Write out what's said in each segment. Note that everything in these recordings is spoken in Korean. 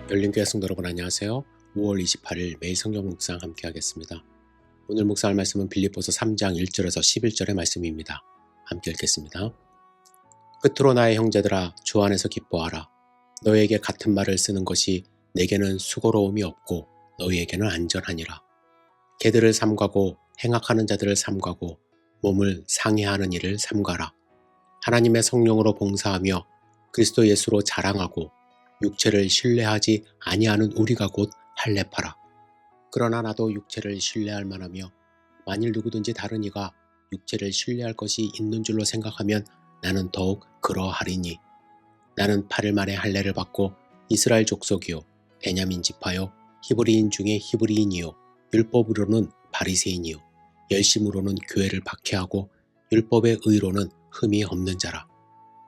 열린교회 성도 여러분 안녕하세요. 5월 28일 매일 성경 묵상 함께 하겠습니다. 오늘 묵상할 말씀은 빌립보서 3장 1절에서 11절의 말씀입니다. 함께 읽겠습니다. 끝으로 나의 형제들아 주 안에서 기뻐하라. 너희에게 같은 말을 쓰는 것이 내게는 수고로움이 없고 너희에게는 안전하니라. 개들을 삼가고 행악하는 자들을 삼가고 몸을 상해하는 일을 삼가라. 하나님의 성령으로 봉사하며 그리스도 예수로 자랑하고 육체를 신뢰하지 아니하는 우리가 곧 할례파라. 그러나 나도 육체를 신뢰할 만하며 만일 누구든지 다른 이가 육체를 신뢰할 것이 있는 줄로 생각하면 나는 더욱 그러하리니 나는 8일 만에 할례를 받고 이스라엘 족속이요 베냐민 지파요 히브리인 중에 히브리인이요 율법으로는 바리새인이요 열심으로는 교회를 박해하고 율법의 의로는 흠이 없는 자라.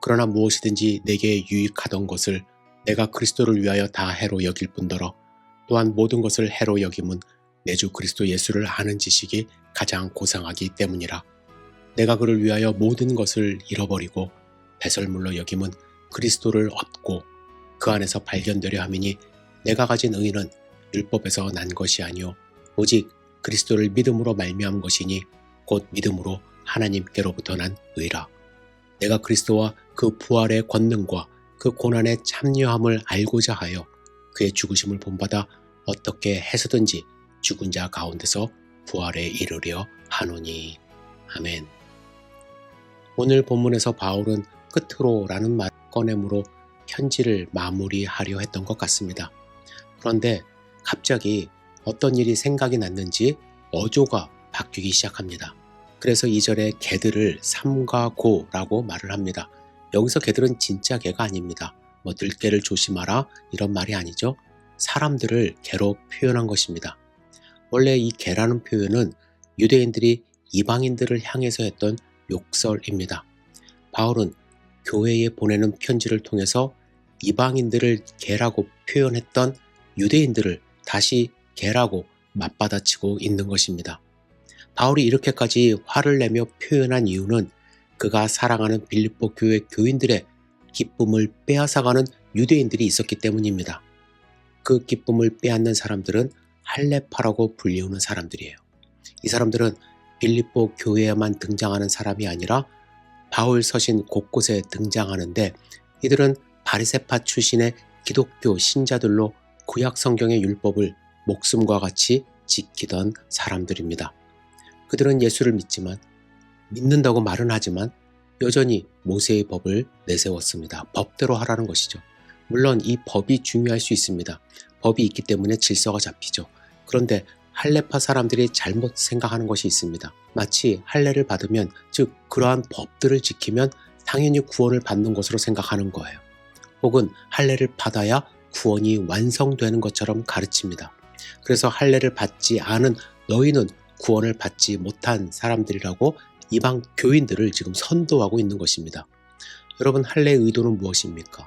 그러나 무엇이든지 내게 유익하던 것을 내가 그리스도를 위하여 다 해로 여길 뿐더러 또한 모든 것을 해로 여김은 내 주 그리스도 예수를 아는 지식이 가장 고상하기 때문이라. 내가 그를 위하여 모든 것을 잃어버리고 배설물로 여김은 그리스도를 얻고 그 안에서 발견되려 함이니 내가 가진 의는 율법에서 난 것이 아니요 오직 그리스도를 믿음으로 말미암은 것이니 곧 믿음으로 하나님께로부터 난 의라. 내가 그리스도와 그 부활의 권능과 그 고난의 참여함을 알고자 하여 그의 죽으심을 본받아 어떻게 해서든지 죽은 자 가운데서 부활에 이르려 하노니. 아멘. 오늘 본문에서 바울은 끝으로라는 말을 꺼내므로 편지를 마무리하려 했던 것 같습니다. 그런데 갑자기 어떤 일이 생각이 났는지 어조가 바뀌기 시작합니다. 그래서 2절에 개들을 삼가고라고 말을 합니다. 여기서 개들은 진짜 개가 아닙니다. 들개를 조심하라 이런 말이 아니죠. 사람들을 개로 표현한 것입니다. 원래 이 개라는 표현은 유대인들이 이방인들을 향해서 했던 욕설입니다. 바울은 교회에 보내는 편지를 통해서 이방인들을 개라고 표현했던 유대인들을 다시 개라고 맞받아치고 있는 것입니다. 바울이 이렇게까지 화를 내며 표현한 이유는 그가 사랑하는 빌립보 교회 교인들의 기쁨을 빼앗아가는 유대인들이 있었기 때문입니다. 그 기쁨을 빼앗는 사람들은 할례파라고 불리우는 사람들이에요. 이 사람들은 빌립보 교회에만 등장하는 사람이 아니라 바울 서신 곳곳에 등장하는데 이들은 바리새파 출신의 기독교 신자들로 구약 성경의 율법을 목숨과 같이 지키던 사람들입니다. 그들은 예수를 믿는다고 말은 하지만 여전히 모세의 법을 내세웠습니다. 법대로 하라는 것이죠. 물론 이 법이 중요할 수 있습니다. 법이 있기 때문에 질서가 잡히죠. 그런데 할례파 사람들이 잘못 생각하는 것이 있습니다. 마치 할례를 받으면, 즉 그러한 법들을 지키면 당연히 구원을 받는 것으로 생각하는 거예요. 혹은 할례를 받아야 구원이 완성되는 것처럼 가르칩니다. 그래서 할례를 받지 않은 너희는 구원을 받지 못한 사람들이라고 이방 교인들을 지금 선도하고 있는 것입니다. 여러분, 할례의 의도는 무엇입니까?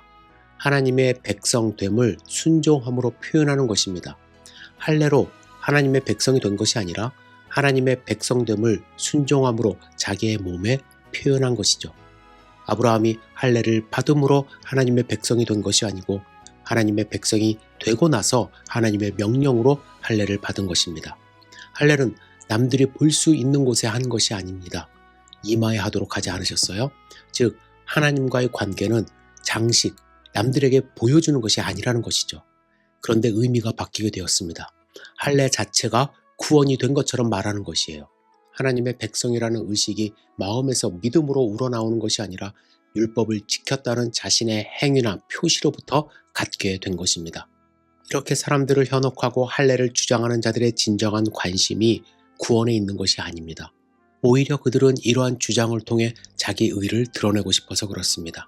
하나님의 백성됨을 순종함으로 표현하는 것입니다. 할례로 하나님의 백성이 된 것이 아니라 하나님의 백성됨을 순종함으로 자기의 몸에 표현한 것이죠. 아브라함이 할례를 받음으로 하나님의 백성이 된 것이 아니고 하나님의 백성이 되고 나서 하나님의 명령으로 할례를 받은 것입니다. 할례는 남들이 볼 수 있는 곳에 한 것이 아닙니다. 이마에 하도록 하지 않으셨어요? 즉 하나님과의 관계는 장식, 남들에게 보여주는 것이 아니라는 것이죠. 그런데 의미가 바뀌게 되었습니다. 할례 자체가 구원이 된 것처럼 말하는 것이에요. 하나님의 백성이라는 의식이 마음에서 믿음으로 우러나오는 것이 아니라 율법을 지켰다는 자신의 행위나 표시로부터 갖게 된 것입니다. 이렇게 사람들을 현혹하고 할례를 주장하는 자들의 진정한 관심이 구원에 있는 것이 아닙니다. 오히려 그들은 이러한 주장을 통해 자기 의를 드러내고 싶어서 그렇습니다.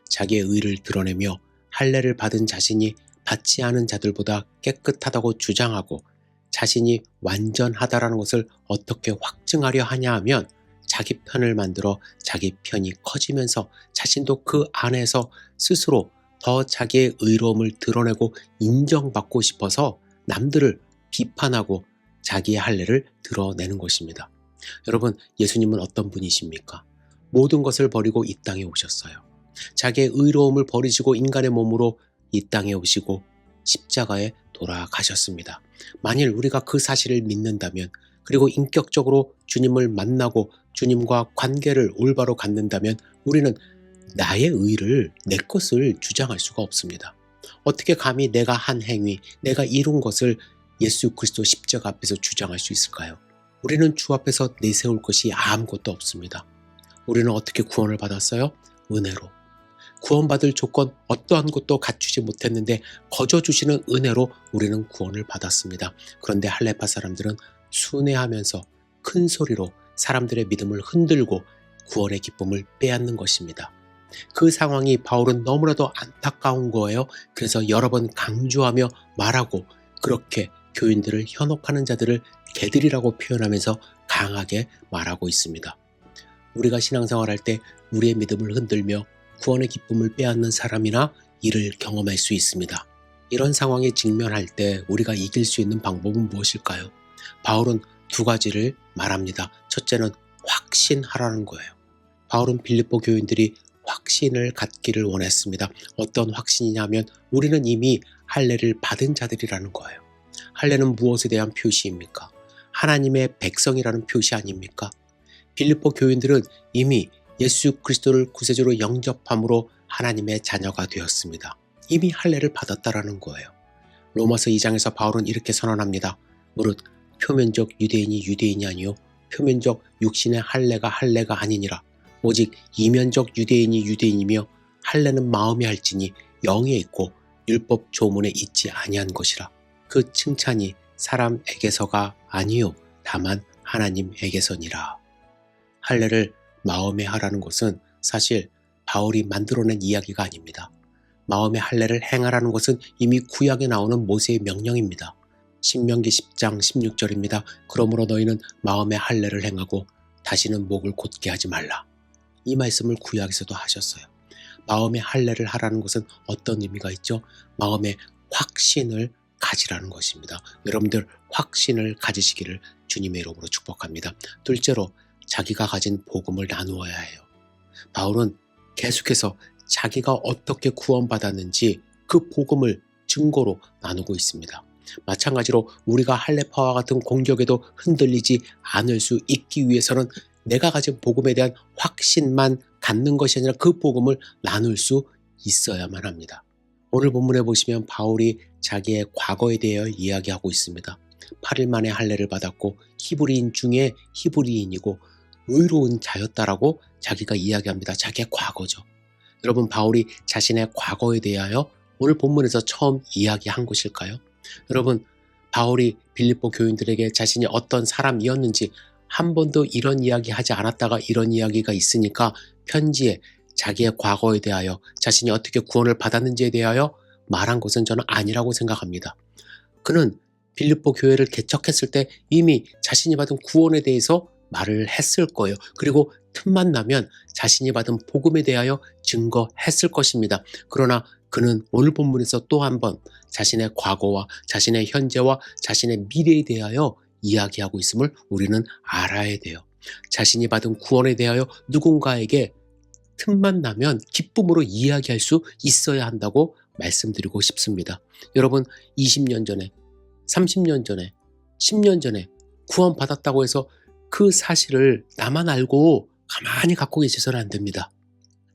자기의 의를 드러내며 할례를 받은 자신이 받지 않은 자들보다 깨끗하다고 주장하고 자신이 완전하다라는 것을 어떻게 확증하려 하냐 하면 자기 편을 만들어 자기 편이 커지면서 자신도 그 안에서 스스로 더 자기의 의로움을 드러내고 인정받고 싶어서 남들을 비판하고 자기의 할례를 드러내는 것입니다. 여러분, 예수님은 어떤 분이십니까? 모든 것을 버리고 이 땅에 오셨어요. 자기의 의로움을 버리시고 인간의 몸으로 이 땅에 오시고 십자가에 돌아가셨습니다. 만일 우리가 그 사실을 믿는다면, 그리고 인격적으로 주님을 만나고 주님과 관계를 올바로 갖는다면 우리는 나의 의를, 내 것을 주장할 수가 없습니다. 어떻게 감히 내가 한 행위, 내가 이룬 것을 예수 그리스도 십자가 앞에서 주장할 수 있을까요? 우리는 주 앞에서 내세울 것이 아무것도 없습니다. 우리는 어떻게 구원을 받았어요? 은혜로. 구원받을 조건 어떠한 것도 갖추지 못했는데 거저 주시는 은혜로 우리는 구원을 받았습니다. 그런데 할레파 사람들은 순회하면서 큰 소리로 사람들의 믿음을 흔들고 구원의 기쁨을 빼앗는 것입니다. 그 상황이 바울은 너무나도 안타까운 거예요. 그래서 여러 번 강조하며 말하고, 그렇게 교인들을 현혹하는 자들을 개들이라고 표현하면서 강하게 말하고 있습니다. 우리가 신앙생활할 때 우리의 믿음을 흔들며 구원의 기쁨을 빼앗는 사람이나 이를 경험할 수 있습니다. 이런 상황에 직면할 때 우리가 이길 수 있는 방법은 무엇일까요? 바울은 두 가지를 말합니다. 첫째는 확신하라는 거예요. 바울은 빌립보 교인들이 확신을 갖기를 원했습니다. 어떤 확신이냐면 우리는 이미 할례를 받은 자들이라는 거예요. 할례는 무엇에 대한 표시입니까? 하나님의 백성이라는 표시 아닙니까? 빌립보 교인들은 이미 예수 그리스도를 구세주로 영접함으로 하나님의 자녀가 되었습니다. 이미 할례를 받았다라는 거예요. 로마서 2장에서 바울은 이렇게 선언합니다. 무릇 표면적 유대인이 유대인이 아니요 표면적 육신의 할례가 아니니라. 오직 이면적 유대인이 유대인이며 할례는 마음에 할지니 영에 있고 율법 조문에 있지 아니한 것이라. 그 칭찬이 사람에게서가 아니요 다만 하나님에게서니라. 할례를 마음에 하라는 것은 사실 바울이 만들어낸 이야기가 아닙니다. 마음에 할례를 행하라는 것은 이미 구약에 나오는 모세의 명령입니다. 신명기 10장 16절입니다. 그러므로 너희는 마음에 할례를 행하고 다시는 목을 곧게 하지 말라. 이 말씀을 구약에서도 하셨어요. 마음에 할례를 하라는 것은 어떤 의미가 있죠? 마음에 확신을 가지라는 것입니다. 여러분들 확신을 가지시기를 주님의 이름으로 축복합니다. 둘째로 자기가 가진 복음을 나누어야 해요. 바울은 계속해서 자기가 어떻게 구원받았는지 그 복음을 증거로 나누고 있습니다. 마찬가지로 우리가 할례파와 같은 공격에도 흔들리지 않을 수 있기 위해서는 내가 가진 복음에 대한 확신만 갖는 것이 아니라 그 복음을 나눌 수 있어야만 합니다. 오늘 본문에 보시면 바울이 자기의 과거에 대해 이야기하고 있습니다. 8일 만에 할례를 받았고 히브리인 중에 히브리인이고 의로운 자였다라고 자기가 이야기합니다. 자기의 과거죠. 여러분, 바울이 자신의 과거에 대하여 오늘 본문에서 처음 이야기한 것일까요? 여러분, 바울이 빌립보 교인들에게 자신이 어떤 사람이었는지 한 번도 이런 이야기 하지 않았다가 이런 이야기가 있으니까 편지에 자기의 과거에 대하여 자신이 어떻게 구원을 받았는지에 대하여 말한 것은 저는 아니라고 생각합니다. 그는 빌립보 교회를 개척했을 때 이미 자신이 받은 구원에 대해서 말을 했을 거예요. 그리고 틈만 나면 자신이 받은 복음에 대하여 증거했을 것입니다. 그러나 그는 오늘 본문에서 또 한 번 자신의 과거와 자신의 현재와 자신의 미래에 대하여 이야기하고 있음을 우리는 알아야 돼요. 자신이 받은 구원에 대하여 누군가에게 틈만 나면 기쁨으로 이야기할 수 있어야 한다고 말씀드리고 싶습니다. 여러분, 20년 전에, 30년 전에, 10년 전에 구원 받았다고 해서 그 사실을 나만 알고 가만히 갖고 계셔서는 안 됩니다.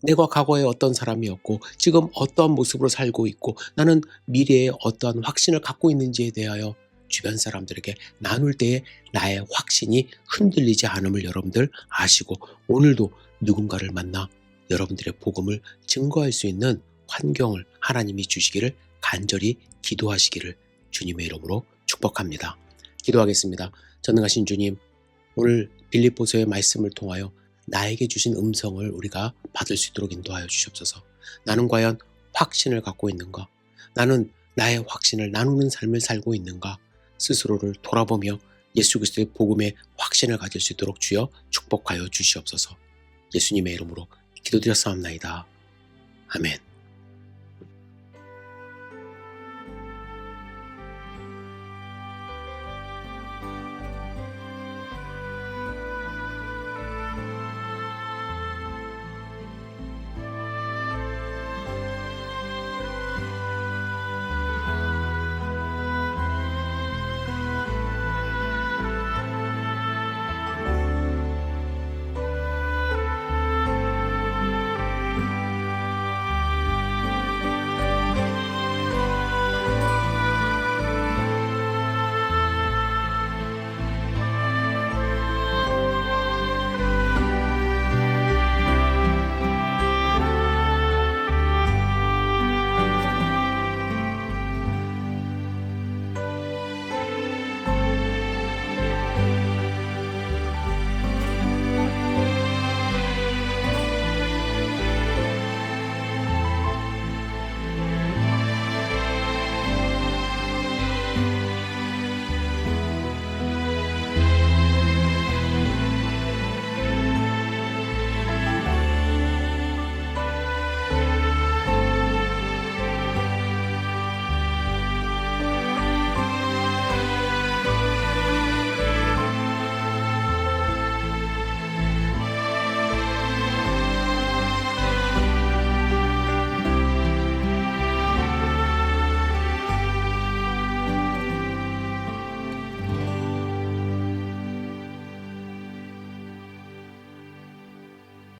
내가 과거에 어떤 사람이었고 지금 어떠한 모습으로 살고 있고 나는 미래에 어떠한 확신을 갖고 있는지에 대하여 주변 사람들에게 나눌 때에 나의 확신이 흔들리지 않음을 여러분들 아시고 오늘도 누군가를 만나 여러분들의 복음을 증거할 수 있는 환경을 하나님이 주시기를 간절히 기도하시기를 주님의 이름으로 축복합니다. 기도하겠습니다. 전능하신 주님, 오늘 빌립보서의 말씀을 통하여 나에게 주신 음성을 우리가 받을 수 있도록 인도하여 주시옵소서. 나는 과연 확신을 갖고 있는가? 나는 나의 확신을 나누는 삶을 살고 있는가? 스스로를 돌아보며 예수 그리스도의 복음에 확신을 가질 수 있도록 주여 축복하여 주시옵소서. 예수님의 이름으로 기도드렸사옵나이다. 아멘.